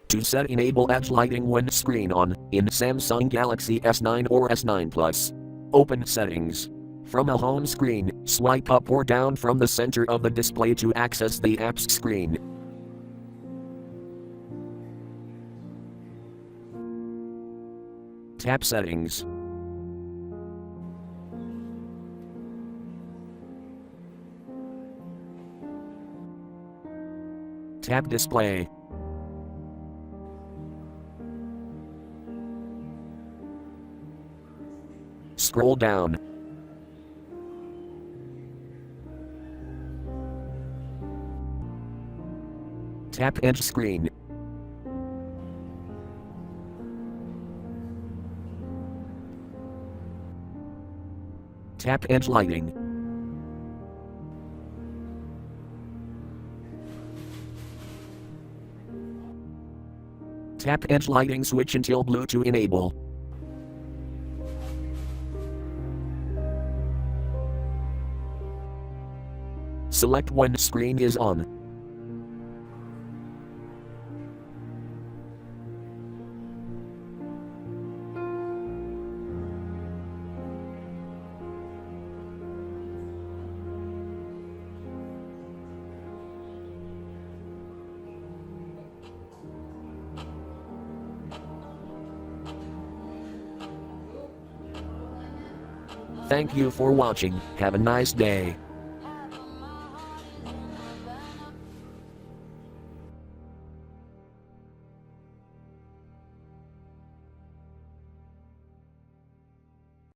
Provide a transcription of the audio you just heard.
To set enable edge lighting when screen on, in Samsung Galaxy S9 or S9 Plus. Open settings. From a home screen, swipe up or down from the center of the display to access the app's screen. Tap Settings. Tap Display. Scroll down. Tap Edge Screen. Tap Edge Lighting. Tap Edge Lighting switch until blue to enable. Select when screen is on. Thank you for watching. Have a nice day.